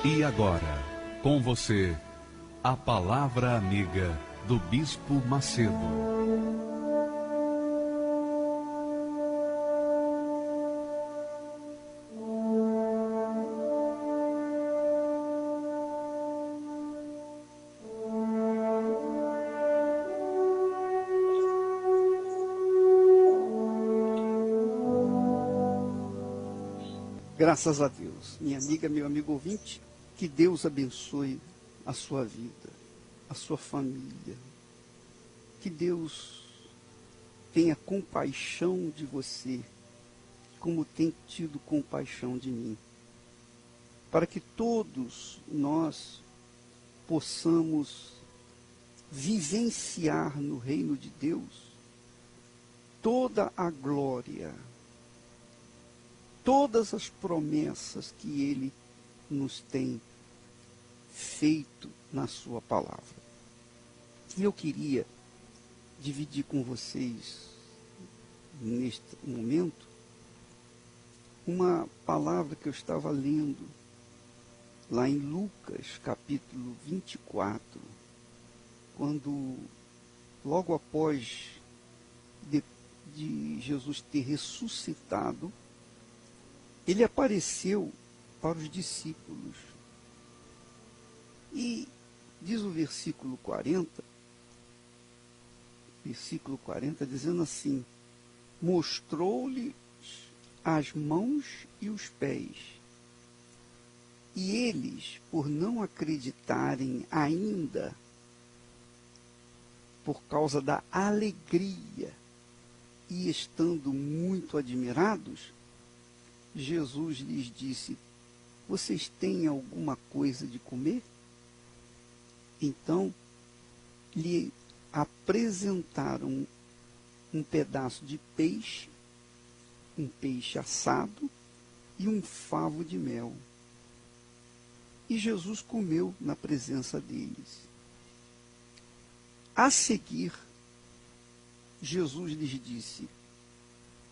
E agora, com você, a Palavra Amiga do Bispo Macedo. Graças a Deus, minha amiga, meu amigo ouvinte, que Deus abençoe a sua vida, a sua família, que Deus tenha compaixão de você, como tem tido compaixão de mim, para que todos nós possamos vivenciar no reino de Deus toda a glória, todas as promessas que Ele nos tem feito na sua palavra. E eu queria dividir com vocês, neste momento, uma palavra que eu estava lendo lá em Lucas, capítulo 24, quando, logo após de Jesus ter ressuscitado, ele apareceu para os discípulos. E diz o versículo 40, dizendo assim: mostrou-lhes as mãos e os pés. E eles, por não acreditarem ainda, por causa da alegria, e estando muito admirados, Jesus lhes disse: vocês têm alguma coisa de comer? Então, lhe apresentaram um pedaço de peixe, um peixe assado e um favo de mel. E Jesus comeu na presença deles. A seguir, Jesus lhes disse: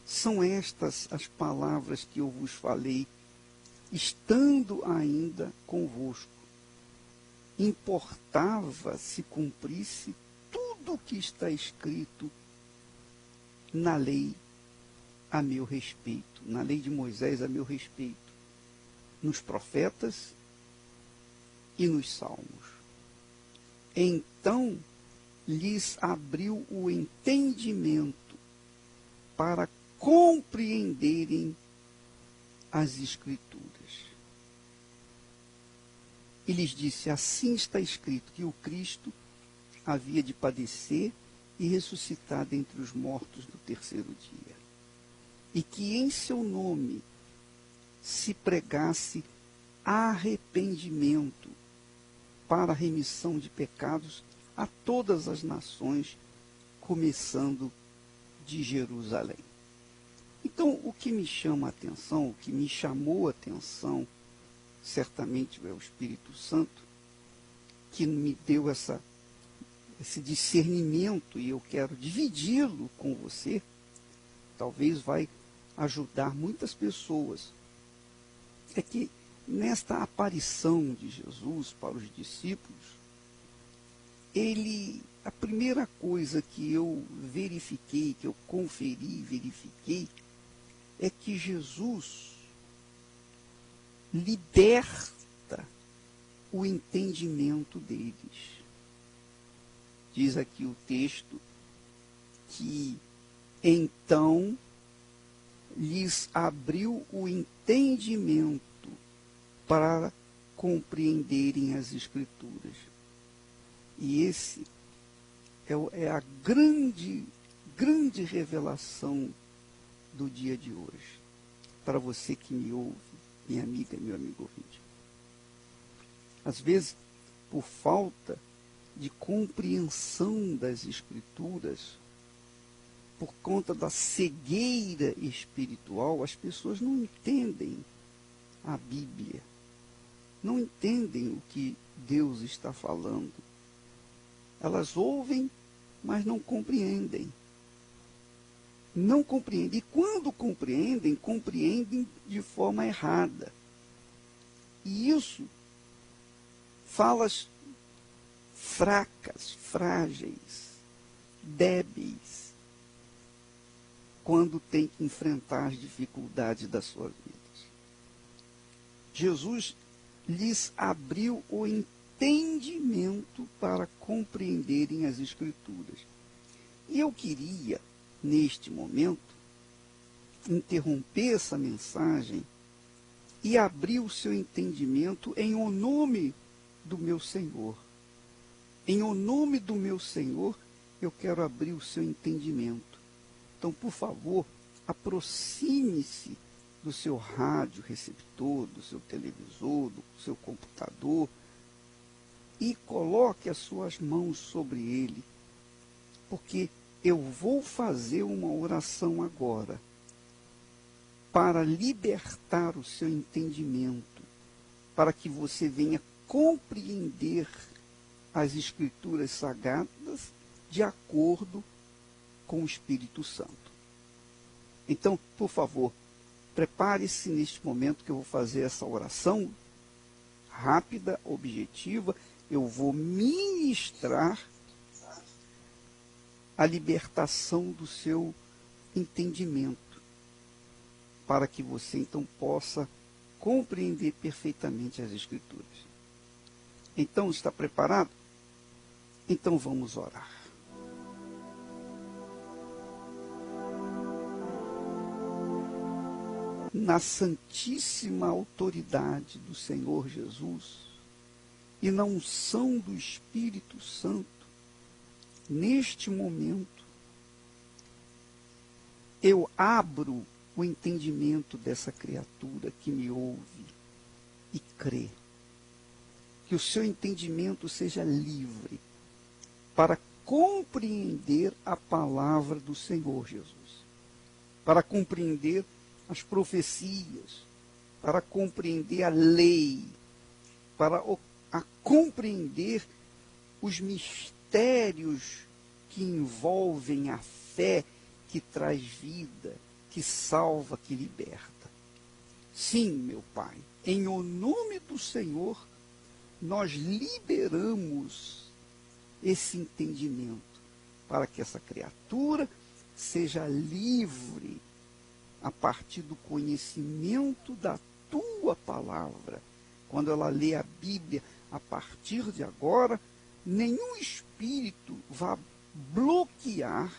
são estas as palavras que eu vos falei, estando ainda convosco. Importava se cumprisse tudo o que está escrito na lei a meu respeito, na lei de Moisés a meu respeito, nos profetas e nos salmos. Então lhes abriu o entendimento para compreenderem as Escrituras. E lhes disse: assim está escrito que o Cristo havia de padecer e ressuscitar dentre os mortos no terceiro dia, e que em seu nome se pregasse arrependimento para a remissão de pecados a todas as nações, começando de Jerusalém. Então, o que me chama a atenção, o que me chamou a atenção, certamente é o Espírito Santo, que me deu esse discernimento, e eu quero dividi-lo com você, talvez vai ajudar muitas pessoas, é que nesta aparição de Jesus para os discípulos, a primeira coisa que eu verifiquei, que eu verifiquei, é que Jesus liberta o entendimento deles. Diz aqui o texto que então lhes abriu o entendimento para compreenderem as Escrituras. E esse é a grande revelação do dia de hoje, para você que me ouve, minha amiga, meu amigo ouvinte. Às vezes, por falta de compreensão das Escrituras, por conta da cegueira espiritual, as pessoas não entendem a Bíblia, não entendem o que Deus está falando. Elas ouvem, mas não compreendem. Não compreendem. E quando compreendem de forma errada. E isso falas fracas, frágeis, débeis, quando tem que enfrentar as dificuldades das suas vidas. Jesus lhes abriu o entendimento para compreenderem as Escrituras. E eu queria, neste momento, interromper essa mensagem e abrir o seu entendimento em o nome do meu Senhor. Em o nome do meu Senhor, eu quero abrir o seu entendimento. Então, por favor, aproxime-se do seu rádio receptor, do seu televisor, do seu computador e coloque as suas mãos sobre ele, porque eu vou fazer uma oração agora para libertar o seu entendimento, para que você venha compreender as Escrituras Sagradas de acordo com o Espírito Santo. Então, por favor, prepare-se neste momento que eu vou fazer essa oração rápida, objetiva. Eu vou ministrar a libertação do seu entendimento, para que você então possa compreender perfeitamente as Escrituras. Então, está preparado? Então vamos orar. Na santíssima autoridade do Senhor Jesus e na unção do Espírito Santo, neste momento, eu abro o entendimento dessa criatura que me ouve e crê. Que o seu entendimento seja livre para compreender a palavra do Senhor Jesus, para compreender as profecias, para compreender a lei, para compreender os mistérios que envolvem a fé que traz vida, que salva, que liberta. Sim, meu Pai, em o nome do Senhor, nós liberamos esse entendimento para que essa criatura seja livre a partir do conhecimento da tua palavra. Quando ela lê a Bíblia, a partir de agora, nenhum espírito vai bloquear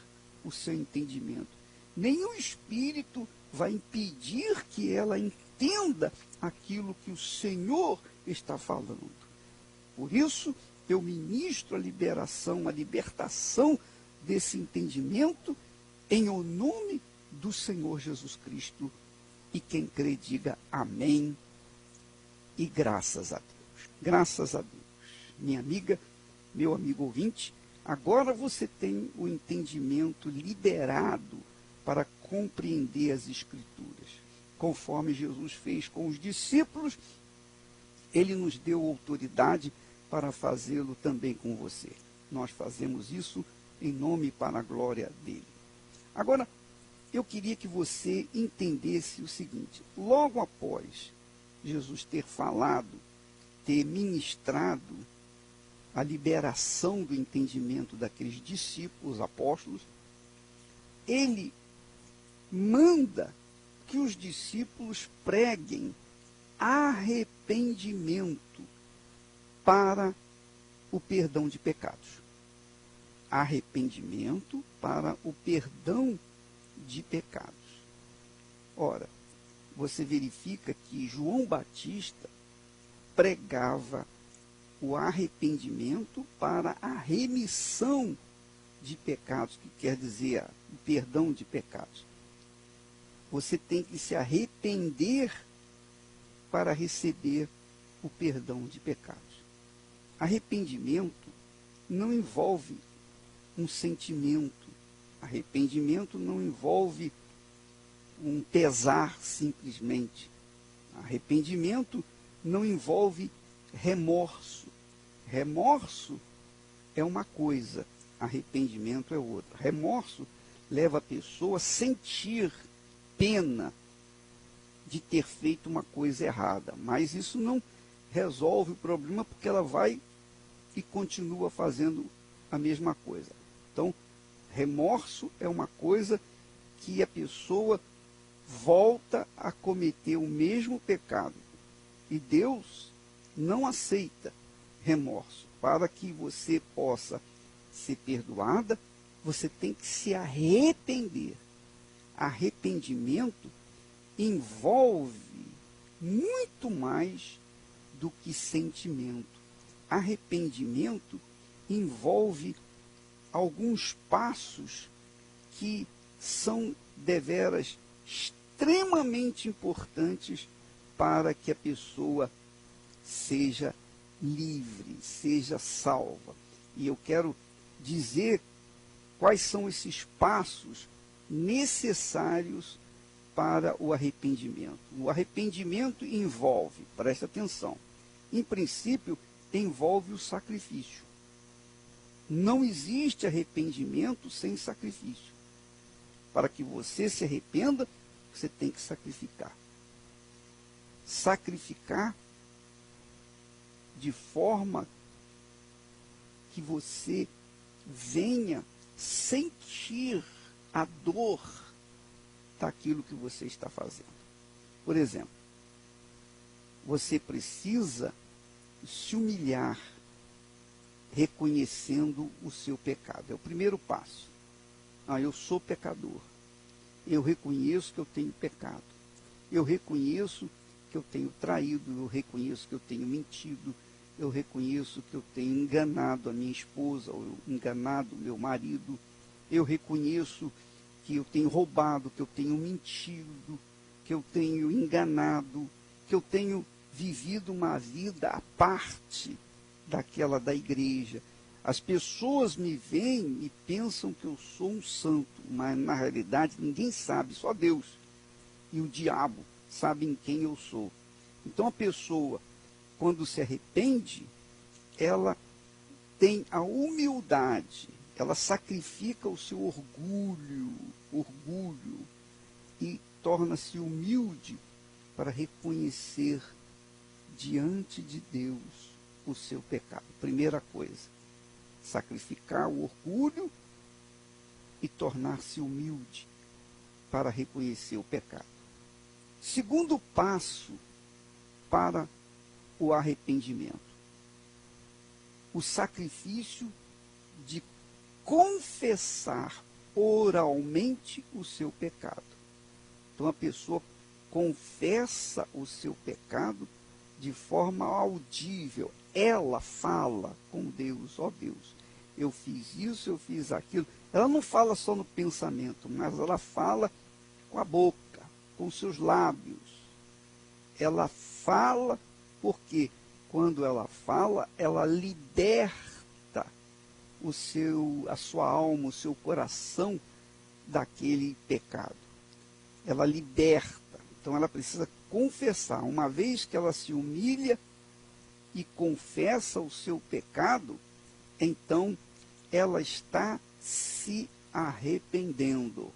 o seu entendimento. Nenhum espírito vai impedir que ela entenda aquilo que o Senhor está falando. Por isso, eu ministro a liberação, a libertação desse entendimento em o nome do Senhor Jesus Cristo. E quem crê, diga amém e graças a Deus. Graças a Deus. Minha amiga, meu amigo ouvinte, agora você tem o entendimento liberado para compreender as Escrituras. Conforme Jesus fez com os discípulos, ele nos deu autoridade para fazê-lo também com você. Nós fazemos isso em nome e para a glória dele. Agora, eu queria que você entendesse o seguinte: logo após Jesus ter falado, ter ministrado a liberação do entendimento daqueles discípulos, apóstolos, ele manda que os discípulos preguem arrependimento para o perdão de pecados. Arrependimento para o perdão de pecados. Ora, você verifica que João Batista pregava o arrependimento para a remissão de pecados, que quer dizer o perdão de pecados. Você tem que se arrepender para receber o perdão de pecados. Arrependimento não envolve um sentimento. Arrependimento não envolve um pesar simplesmente. Arrependimento não envolve remorso. Remorso é uma coisa, arrependimento é outra. Remorso leva a pessoa a sentir pena de ter feito uma coisa errada, mas isso não resolve o problema, porque ela vai e continua fazendo a mesma coisa. Então, remorso é uma coisa que a pessoa volta a cometer o mesmo pecado. E Deus não aceita remorso. Para que você possa ser perdoada, você tem que se arrepender. Arrependimento envolve muito mais do que sentimento. Arrependimento envolve alguns passos que são deveras extremamente importantes para que a pessoa seja livre, seja salva. E eu quero dizer quais são esses passos necessários para o arrependimento. O arrependimento envolve, presta atenção, em princípio, envolve o sacrifício. Não existe arrependimento sem sacrifício. Para que você se arrependa, você tem que sacrificar. Sacrificar de forma que você venha sentir a dor daquilo que você está fazendo. Por exemplo, você precisa se humilhar reconhecendo o seu pecado. É o primeiro passo. Eu sou pecador. Eu reconheço que eu tenho pecado. Eu reconheço que eu tenho traído. Eu reconheço que eu tenho mentido. Eu reconheço que eu tenho enganado a minha esposa, ou enganado o meu marido. Eu reconheço que eu tenho roubado, que eu tenho mentido, que eu tenho enganado, que eu tenho vivido uma vida à parte daquela da igreja. As pessoas me veem e pensam que eu sou um santo, mas na realidade ninguém sabe, só Deus e o diabo sabem quem eu sou. Então a pessoa, quando se arrepende, ela tem a humildade, ela sacrifica o seu orgulho e torna-se humilde para reconhecer diante de Deus o seu pecado. Primeira coisa, sacrificar o orgulho e tornar-se humilde para reconhecer o pecado. Segundo passo para o arrependimento, o sacrifício de confessar oralmente o seu pecado. Então a pessoa confessa o seu pecado de forma audível. Ela fala com Deus, ó Deus, eu fiz isso, eu fiz aquilo. Ela não fala só no pensamento, mas ela fala com a boca, com os seus lábios. Ela fala porque quando ela fala, ela liberta a sua alma, o seu coração daquele pecado. Ela liberta. Então ela precisa confessar. Uma vez que ela se humilha e confessa o seu pecado, então ela está se arrependendo.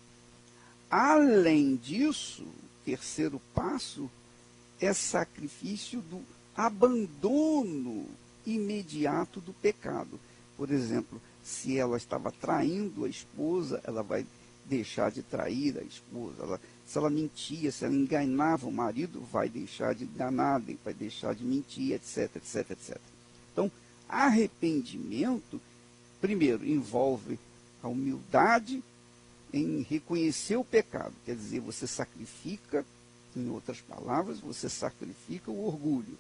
Além disso, o terceiro passo é sacrifício do abandono imediato do pecado. Por exemplo, se ela estava traindo a esposa, ela vai deixar de trair a esposa. Se ela mentia, se ela enganava o marido, vai deixar de enganar, vai deixar de mentir, etc, etc, etc. Então, arrependimento, primeiro, envolve a humildade em reconhecer o pecado. Quer dizer, você sacrifica, em outras palavras, você sacrifica o orgulho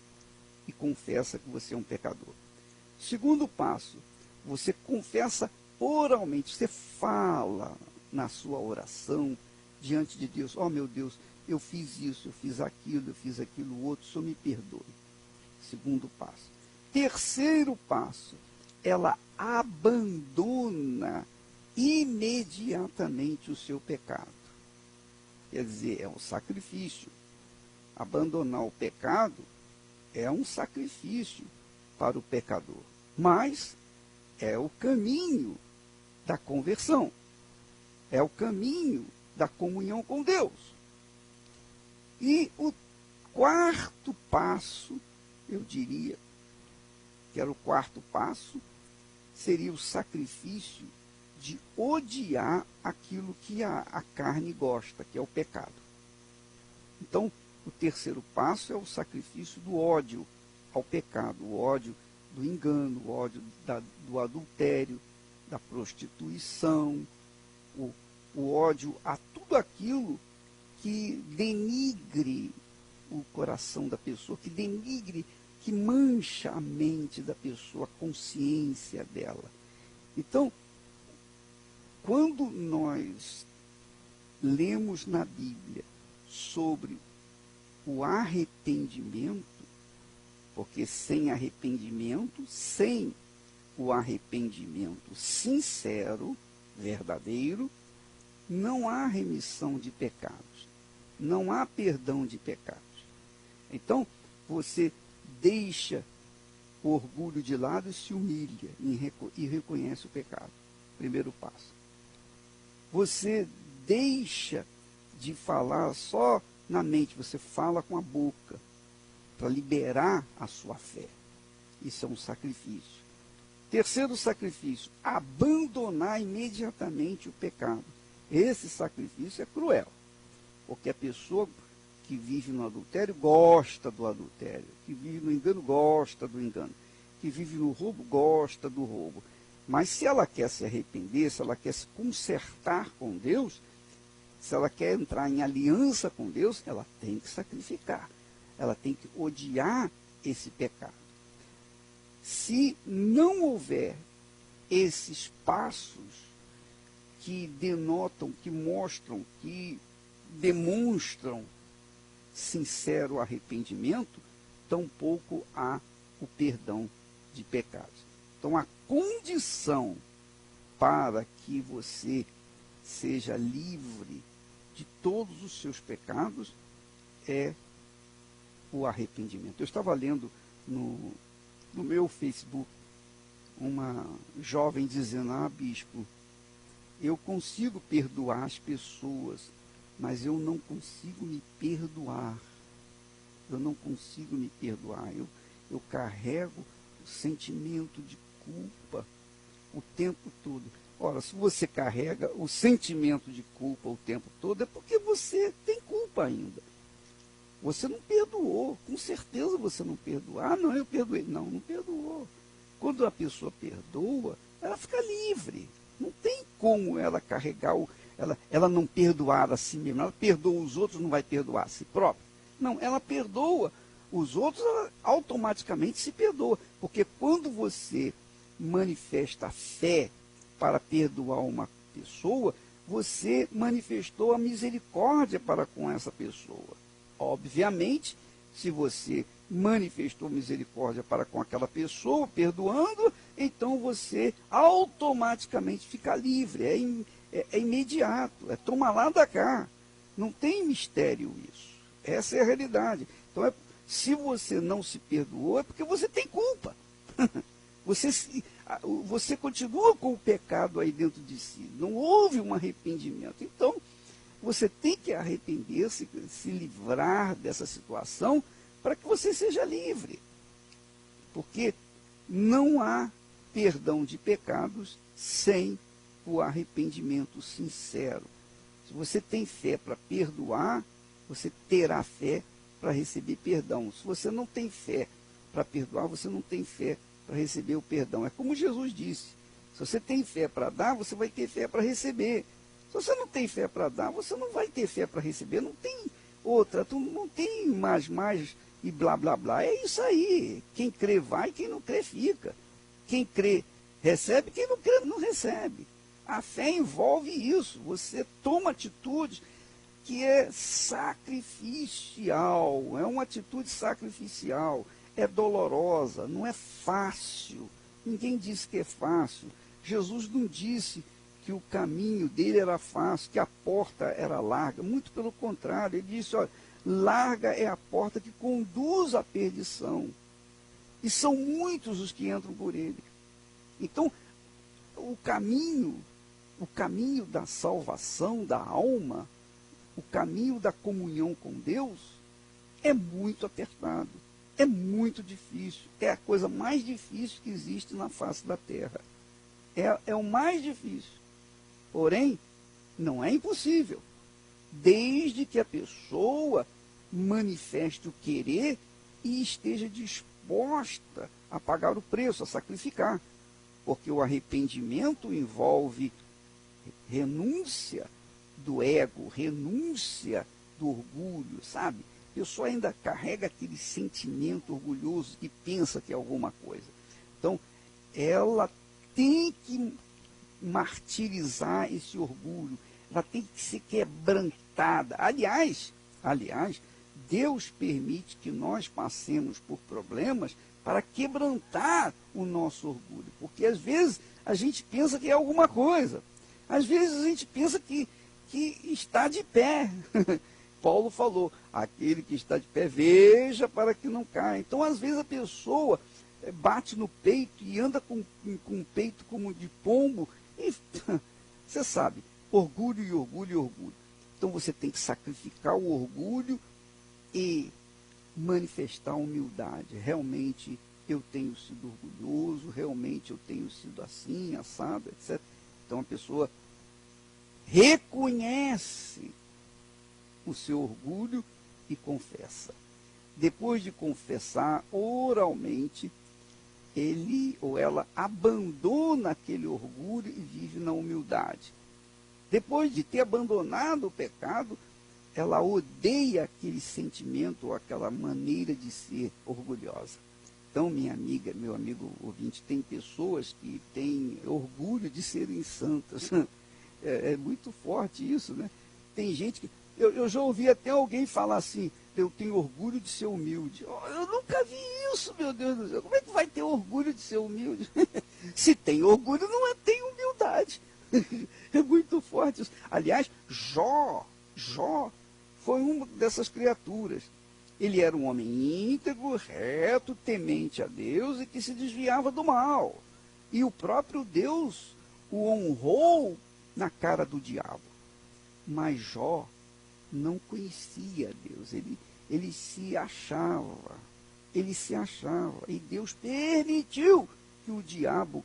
e confessa que você é um pecador. Segundo passo, você confessa oralmente, você fala na sua oração diante de Deus, ó meu Deus, eu fiz isso, eu fiz aquilo outro, o Senhor me perdoe. Segundo passo. Terceiro passo, ela abandona imediatamente o seu pecado. Quer dizer, é um sacrifício. Abandonar o pecado é um sacrifício para o pecador. Mas é o caminho da conversão. É o caminho da comunhão com Deus. E o quarto passo eu diria, que era o quarto passo, seria o sacrifício de odiar aquilo que a carne gosta, que é o pecado. Então, o terceiro passo é o sacrifício do ódio ao pecado, o ódio do engano, o ódio do adultério, da prostituição, o ódio a tudo aquilo que denigre o coração da pessoa, que denigre, que mancha a mente da pessoa, a consciência dela. Então, quando nós lemos na Bíblia sobre o arrependimento, porque sem o arrependimento sincero, verdadeiro, não há remissão de pecados, não há perdão de pecados. Então, você deixa o orgulho de lado e se humilha e reconhece o pecado. Primeiro passo. Você deixa de falar só na mente, você fala com a boca para liberar a sua fé. Isso é um sacrifício. Terceiro sacrifício, abandonar imediatamente o pecado. Esse sacrifício é cruel, porque a pessoa que vive no adultério gosta do adultério, que vive no engano gosta do engano, que vive no roubo gosta do roubo. Mas se ela quer se arrepender, se ela quer se consertar com Deus, se ela quer entrar em aliança com Deus, ela tem que sacrificar. Ela tem que odiar esse pecado. Se não houver esses passos que denotam, que mostram, que demonstram sincero arrependimento, tampouco há o perdão de pecados. Então, a condição para que você seja livre de todos os seus pecados é o arrependimento. Eu estava lendo no meu Facebook uma jovem dizendo: bispo, eu consigo perdoar as pessoas, mas eu não consigo me perdoar. Eu não consigo me perdoar. Eu carrego o sentimento de culpa o tempo todo. Ora, se você carrega o sentimento de culpa o tempo todo, é porque você tem culpa ainda. Você não perdoou, com certeza você não perdoou. Não, eu perdoei. Não perdoou. Quando a pessoa perdoa, ela fica livre. Não tem como ela carregar, ela não perdoar a si mesma. Ela perdoa os outros, não vai perdoar a si própria. Não, ela perdoa os outros, ela automaticamente se perdoa. Porque quando você manifesta fé para perdoar uma pessoa, você manifestou a misericórdia para com essa pessoa. Obviamente, se você manifestou misericórdia para com aquela pessoa, perdoando, então você automaticamente fica livre, é imediato, é toma lá da cá. Não tem mistério isso. Essa é a realidade. Então, se você não se perdoou, é porque você tem culpa. Você continua com o pecado aí dentro de si. Não houve um arrependimento. Então, você tem que arrepender-se, se livrar dessa situação, para que você seja livre. Porque não há perdão de pecados sem o arrependimento sincero. Se você tem fé para perdoar, você terá fé para receber perdão. Se você não tem fé para perdoar, você não tem fé para receber o perdão. É como Jesus disse: se você tem fé para dar, você vai ter fé para receber. Se você não tem fé para dar, você não vai ter fé para receber. Não tem outra, não tem mais e blá, blá, blá. É isso aí. Quem crê vai, quem não crê fica. Quem crê recebe, quem não crê não recebe. A fé envolve isso. Você toma atitude que é sacrificial. É uma atitude sacrificial. É dolorosa, não é fácil. Ninguém disse que é fácil. Jesus não disse que o caminho dele era fácil, que a porta era larga. Muito pelo contrário, ele disse: olha, larga é a porta que conduz à perdição. E são muitos os que entram por ele. Então, o caminho da salvação da alma, o caminho da comunhão com Deus, é muito apertado, É muito difícil. É a coisa mais difícil que existe na face da terra. É o mais difícil. Porém, não é impossível. Desde que a pessoa manifeste o querer e esteja disposta a pagar o preço, a sacrificar. Porque o arrependimento envolve renúncia do ego, renúncia do orgulho, sabe? A pessoa ainda carrega aquele sentimento orgulhoso que pensa que é alguma coisa. Então, ela tem que martirizar esse orgulho, ela tem que ser quebrantada. Aliás, Deus permite que nós passemos por problemas para quebrantar o nosso orgulho. Porque às vezes a gente pensa que é alguma coisa. Às vezes a gente pensa que está de pé. Paulo falou, aquele que está de pé, veja para que não caia. Então, às vezes a pessoa bate no peito e anda com o peito como de pombo. E, você sabe, orgulho e orgulho e orgulho. Então você tem que sacrificar o orgulho e manifestar a humildade. Realmente eu tenho sido orgulhoso, realmente eu tenho sido assim, assado, etc. Então a pessoa reconhece o seu orgulho e confessa. Depois de confessar oralmente, ele ou ela abandona aquele orgulho e vive na humildade. Depois de ter abandonado o pecado, ela odeia aquele sentimento ou aquela maneira de ser orgulhosa. Então, minha amiga, meu amigo ouvinte, tem pessoas que têm orgulho de serem santas. É muito forte isso, né? Tem gente que... Eu já ouvi até alguém falar assim, eu tenho orgulho de ser humilde. Eu nunca vi isso, meu Deus do céu. Como é que vai ter orgulho de ser humilde? Se tem orgulho, não tem humildade. É muito forte isso. Aliás, Jó foi uma dessas criaturas. Ele era um homem íntegro, reto, temente a Deus e que se desviava do mal. E o próprio Deus o honrou na cara do diabo. Mas Jó não conhecia Deus, ele se achava, e Deus permitiu que o diabo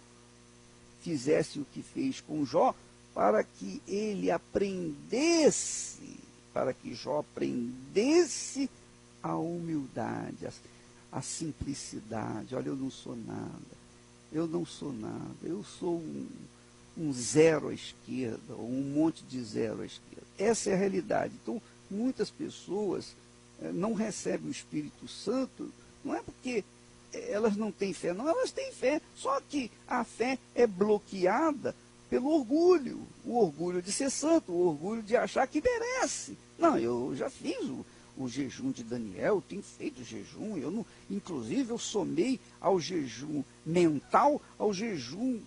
fizesse o que fez com Jó, para que Jó aprendesse a humildade, a simplicidade. Olha, eu não sou nada, eu sou um zero à esquerda, ou um monte de zero à esquerda. Essa é a realidade. Então, muitas pessoas não recebem o Espírito Santo, não é porque elas não têm fé, não, elas têm fé, só que a fé é bloqueada pelo orgulho, o orgulho de ser santo, o orgulho de achar que merece. Não, eu já fiz o jejum de Daniel, eu tenho feito jejum, inclusive eu somei ao jejum mental, ao jejum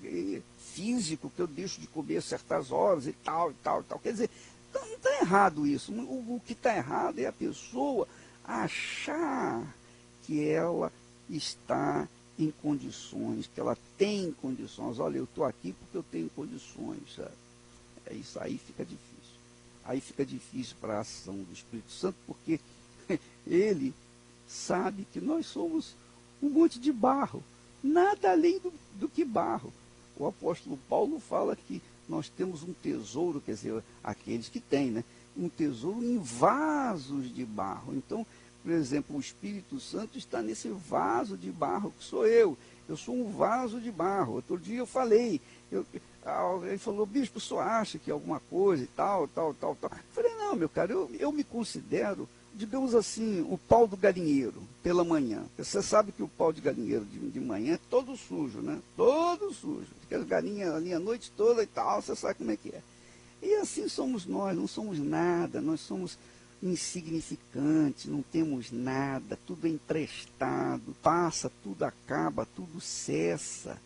físico, que eu deixo de comer a certas horas e tal. Quer dizer, não está errado isso. O que está errado é a pessoa achar que ela está em condições, que ela tem condições. Olha, eu estou aqui porque eu tenho condições. Sabe? Isso aí fica difícil. Aí fica difícil para a ação do Espírito Santo, porque ele sabe que nós somos um monte de barro, nada além do que barro. O apóstolo Paulo fala que nós temos um tesouro, quer dizer, aqueles que têm, né? Um tesouro em vasos de barro. Então, por exemplo, o Espírito Santo está nesse vaso de barro que sou eu. Eu sou um vaso de barro. Outro dia eu falei, ele falou, bispo, o senhor acha que alguma coisa e tal. Eu falei, não, meu cara, eu me considero, digamos assim, o pau do galinheiro pela manhã. Você sabe que o pau de galinheiro de manhã é todo sujo, né? Todo sujo. Fica as galinhas ali a noite toda e tal, você sabe como é que é. E assim somos nós, não somos nada, nós somos insignificantes, não temos nada, tudo é emprestado, passa, tudo acaba, tudo cessa.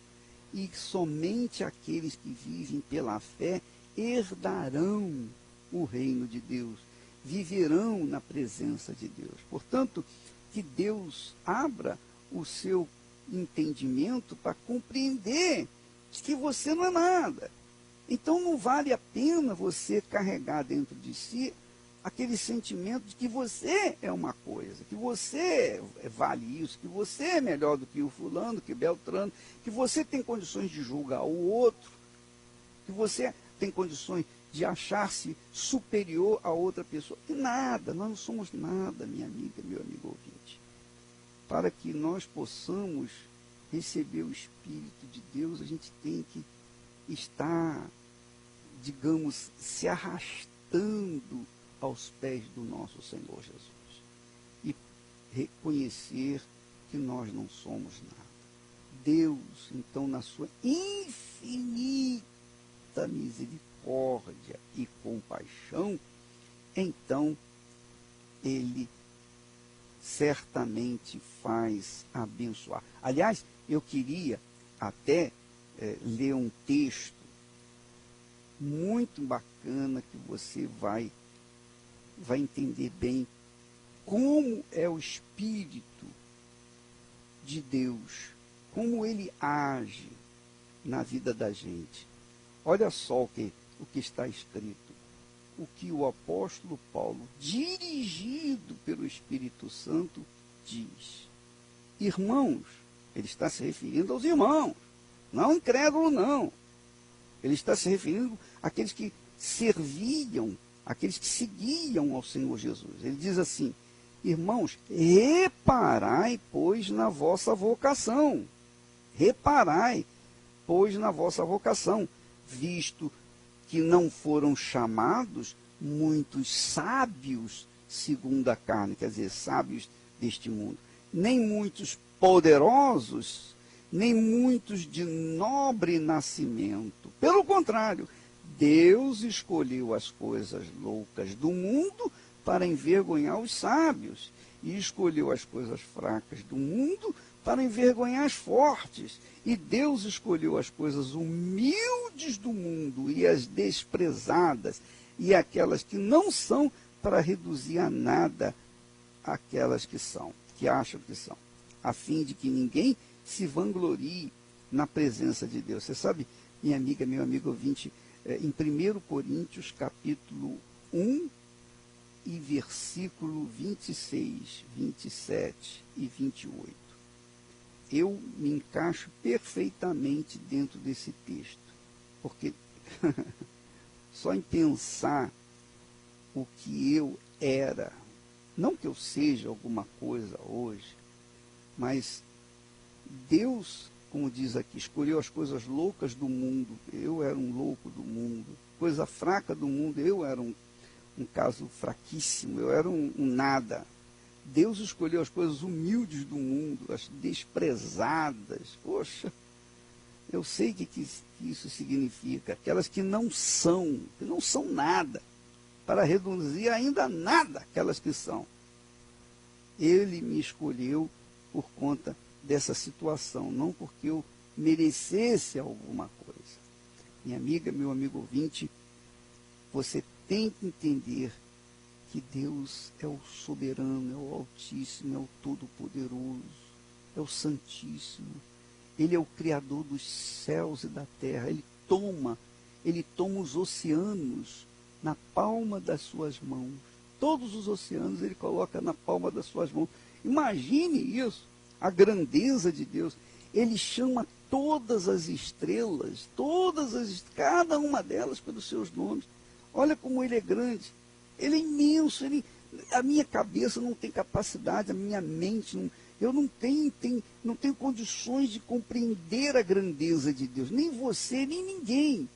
E somente aqueles que vivem pela fé herdarão o reino de Deus, viverão na presença de Deus. Portanto, que Deus abra o seu entendimento para compreender que você não é nada. Então não vale a pena você carregar dentro de si aquele sentimento de que você é uma coisa, que você vale isso, que você é melhor do que o fulano, que Beltrano, que você tem condições de julgar o outro, que você tem condições de achar-se superior a outra pessoa. E nada, nós não somos nada, minha amiga, meu amigo ouvinte. Para que nós possamos receber o Espírito de Deus, a gente tem que estar, digamos, se arrastando aos pés do nosso Senhor Jesus e reconhecer que nós não somos nada. Deus, então, na sua infinita misericórdia e compaixão, então, Ele certamente faz abençoar. Aliás, eu queria até ler um texto muito bacana que você vai entender bem como é o Espírito de Deus, como ele age na vida da gente. Olha só o que está escrito. O que o apóstolo Paulo, dirigido pelo Espírito Santo, diz. Irmãos, ele está se referindo aos irmãos, não incrédulo, não. Ele está se referindo àqueles que serviam, aqueles que seguiam ao Senhor Jesus. Ele diz assim: irmãos, reparai, pois, na vossa vocação. Reparai, pois, na vossa vocação, visto que não foram chamados muitos sábios segundo a carne, quer dizer, sábios deste mundo, nem muitos poderosos, nem muitos de nobre nascimento. Pelo contrário, Deus escolheu as coisas loucas do mundo para envergonhar os sábios, e escolheu as coisas fracas do mundo para envergonhar as fortes. E Deus escolheu as coisas humildes do mundo e as desprezadas, e aquelas que não são, para reduzir a nada aquelas que são, que acham que são, a fim de que ninguém se vanglorie na presença de Deus. Você sabe, minha amiga, meu amigo ouvinte, em 1 Coríntios, capítulo 1, e versículo 26, 27 e 28. Eu me encaixo perfeitamente dentro desse texto, porque só em pensar o que eu era, não que eu seja alguma coisa hoje, mas Deus, como diz aqui, escolheu as coisas loucas do mundo, eu era um louco do mundo, coisa fraca do mundo, eu era um caso fraquíssimo, eu era um nada. Deus escolheu as coisas humildes do mundo, as desprezadas. Poxa, eu sei o que isso significa. Aquelas que não são nada, para reduzir ainda nada aquelas que são. Ele me escolheu por conta dessa situação, não porque eu merecesse alguma coisa. Minha amiga, meu amigo ouvinte, você tem que entender que Deus é o soberano, é o Altíssimo, é o Todo-Poderoso, é o Santíssimo. Ele é o Criador dos céus e da terra. Ele toma os oceanos na palma das suas mãos. Todos os oceanos ele coloca na palma das suas mãos. Imagine isso, a grandeza de Deus. Ele chama todas as estrelas, cada uma delas pelos seus nomes. Olha como ele é grande. Ele é imenso, a minha cabeça não tem capacidade, a minha mente, eu não tenho condições de compreender a grandeza de Deus, nem você, nem ninguém.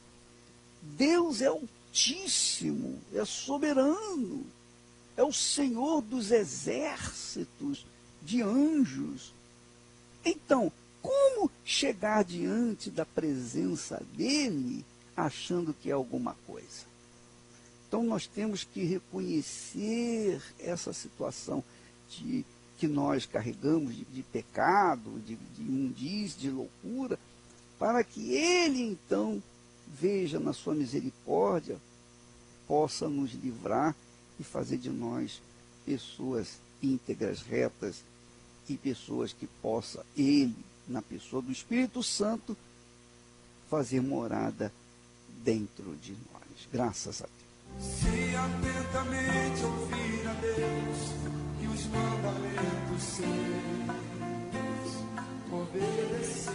Deus é altíssimo, é soberano, é o Senhor dos exércitos de anjos. Então, como chegar diante da presença dele achando que é alguma coisa? Então, nós temos que reconhecer essa situação que nós carregamos de pecado, de imundície, de loucura, para que Ele, então, veja na sua misericórdia, possa nos livrar e fazer de nós pessoas íntegras, retas, e pessoas que possa Ele, na pessoa do Espírito Santo, fazer morada dentro de nós. Graças a Deus. Se atentamente ouvir a Deus e os mandamentos seus obedecer,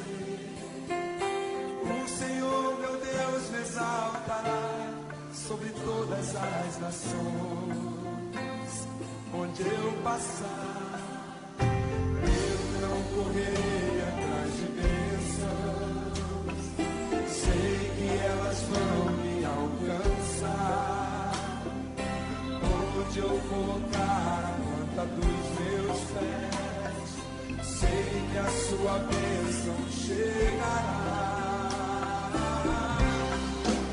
o Senhor meu Deus me exaltará sobre todas as nações. Onde eu passar, eu não correrei atrás de bênçãos, sei que elas vão me alcançar. Onde eu colocar a planta dos meus pés, sei que a sua bênção chegará.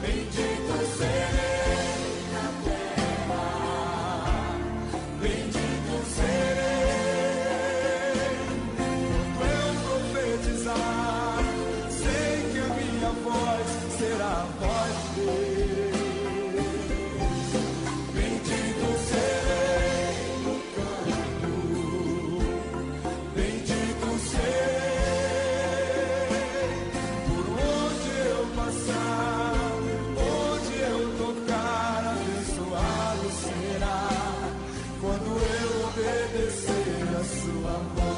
Bendito serei na terra, bendito serei quando eu profetizar. Sei que a minha voz será a voz de Deus. Bendito serei no campo, bendito serei por onde eu passar, onde eu tocar, abençoado será quando eu obedecer a sua voz.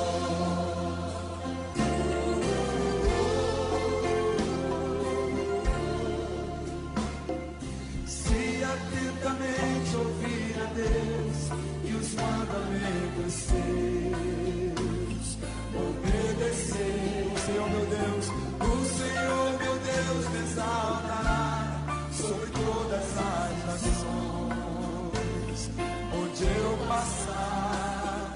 Se atentamente ouvir a Deus e os mandamentos seus obedecer, o Senhor meu Deus me exaltará sobre todas as nações. Onde eu passar,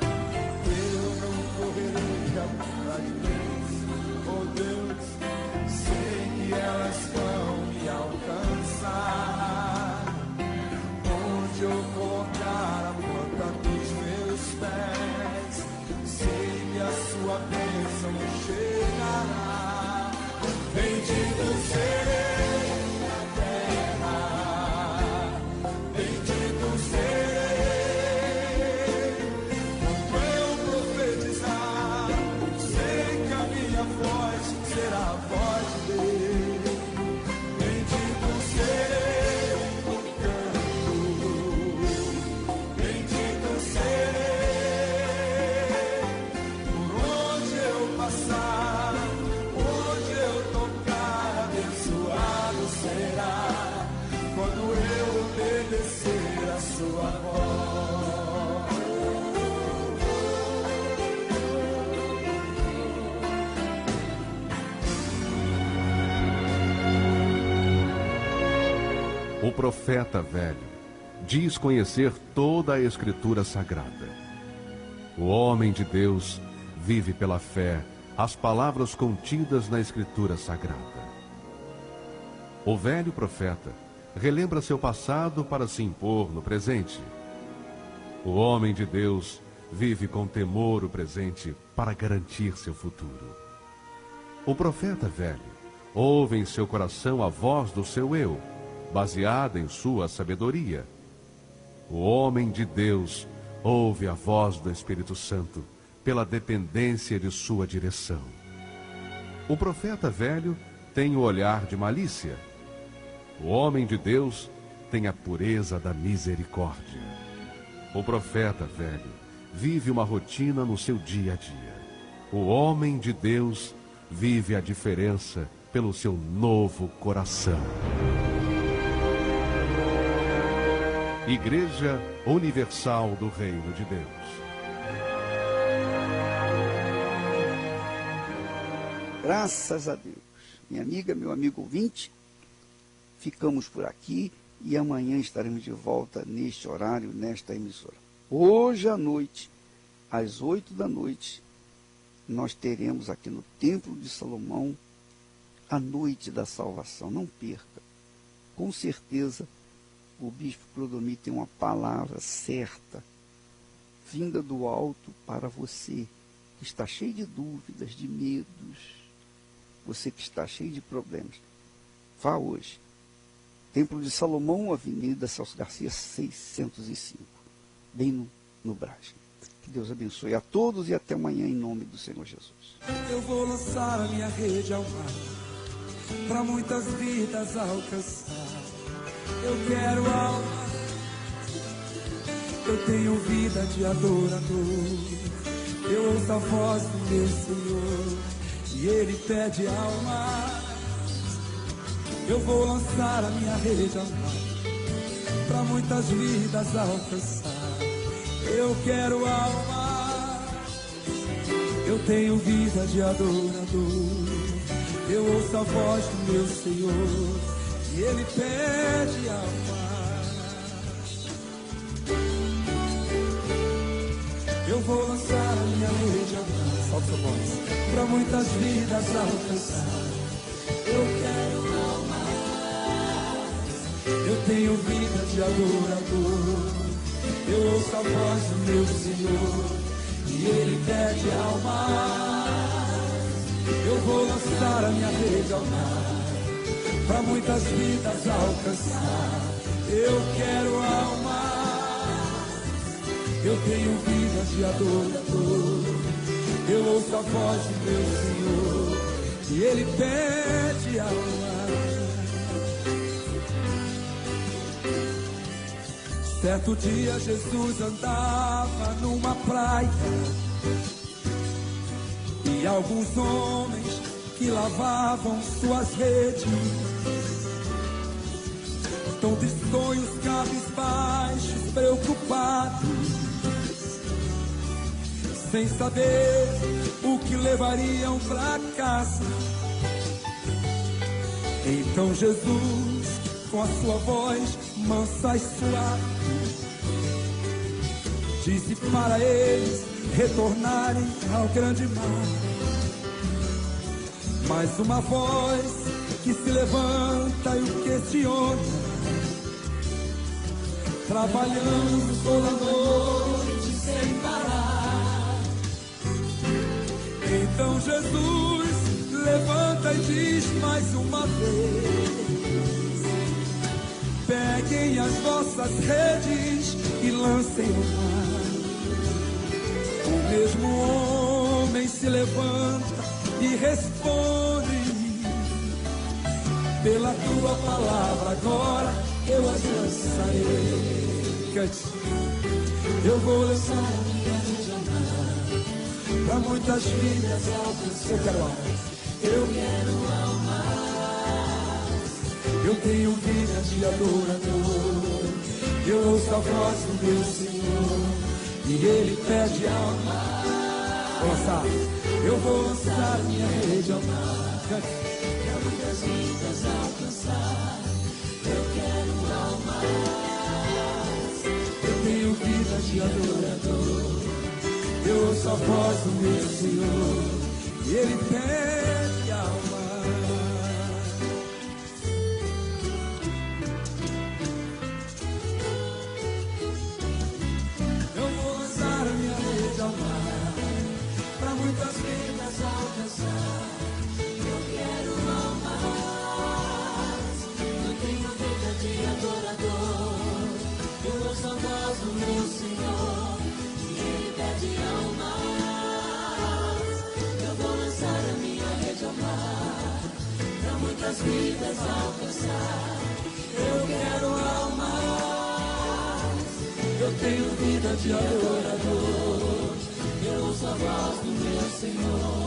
eu não correrei atrás de Deus. Oh Deus, sei que elas vão me alcançar. Onde eu colocar a planta dos meus pés, sei que a sua bênção chegará. Bendito serei na terra, bendito serei quando eu profetizar. Sei que a minha voz será a voz de Deus. Bendito serei no canto, bendito serei por onde eu passar, onde eu tocar, abençoado será quando eu obedecer a sua voz. O profeta velho diz conhecer toda a Escritura Sagrada. O homem de Deus vive pela fé as palavras contidas na Escritura Sagrada. O velho profeta relembra seu passado para se impor no presente. O homem de Deus vive com temor o presente para garantir seu futuro. O profeta velho ouve em seu coração a voz do seu eu, baseada em sua sabedoria. O homem de Deus ouve a voz do Espírito Santo pela dependência de sua direção. O profeta velho tem o olhar de malícia. O homem de Deus tem a pureza da misericórdia. O profeta velho vive uma rotina no seu dia a dia. O homem de Deus vive a diferença pelo seu novo coração. Igreja Universal do Reino de Deus. Graças a Deus. Minha amiga, meu amigo ouvinte, ficamos por aqui e amanhã estaremos de volta neste horário, nesta emissora. Hoje à noite, às 8 da noite, nós teremos aqui no Templo de Salomão a Noite da Salvação. Não perca. Com certeza, o Bispo Clodomir tem uma palavra certa, vinda do alto para você, que está cheio de dúvidas, de medos, você que está cheio de problemas. Vá hoje. Templo de Salomão, Avenida Celso Garcia, 605, bem no Brás. Que Deus abençoe a todos e até amanhã em nome do Senhor Jesus. Eu vou lançar a minha rede ao mar, para muitas vidas alcançar. Eu quero alma Eu tenho vida de adorador. Eu ouço a voz do meu Senhor e Ele pede alma. Eu vou lançar a minha rede ao mar, pra muitas vidas alcançar. Eu quero alma. Eu tenho vida de adorador. Eu ouço a voz do meu Senhor e Ele pede alma. Eu vou lançar a minha rede ao mar, solta a voz, pra muitas vidas alcançar. Eu quero alma. Eu tenho vida de adorador. Eu ouço a voz do meu Senhor e Ele pede alma. Eu vou lançar a minha rede ao mar, pra muitas vidas alcançar. Eu quero alma. Eu tenho vida de adorador. Eu ouço a voz do meu Senhor e Ele pede alma. Certo dia Jesus andava numa praia e alguns homens que lavavam suas redes, tão tristonhos, cabisbaixos, preocupados, sem saber o que levariam pra casa. Então Jesus, com a sua voz mansa e suave, disse para eles retornarem ao grande mar. Mas uma voz que se levanta e o questiona, trabalhando toda noite sem parar. Então Jesus levanta e diz mais uma vez: peguem as vossas redes e lancem no mar. O mesmo homem se levanta e responde: pela tua palavra agora eu as lançarei. Cante. Eu vou lançar a minha rede ao mar, pra muitas vidas alcançar. Eu quero almas. Eu quero almas. Eu tenho vida de adorador. Eu ouço a voz do meu Senhor e Ele pede alma. Vou lançar. Eu vou lançar minha rede ao mar, pra muitas vidas alcançar. Eu quero almas. Eu tenho vida de adorador. Eu ouço a voz do meu Senhor e Ele pede alma. Eu vou lançar a minha rede ao mar, pra muitas vidas alcançar. Eu quero almas. Eu tenho vida de adorador. Eu ouço a voz do meu Senhor e Ele pede almas. Eu vou lançar a minha rede ao mar, pra muitas vidas alcançar. Eu quero almas. Eu tenho vida de adorador. Eu ouço a voz do meu Senhor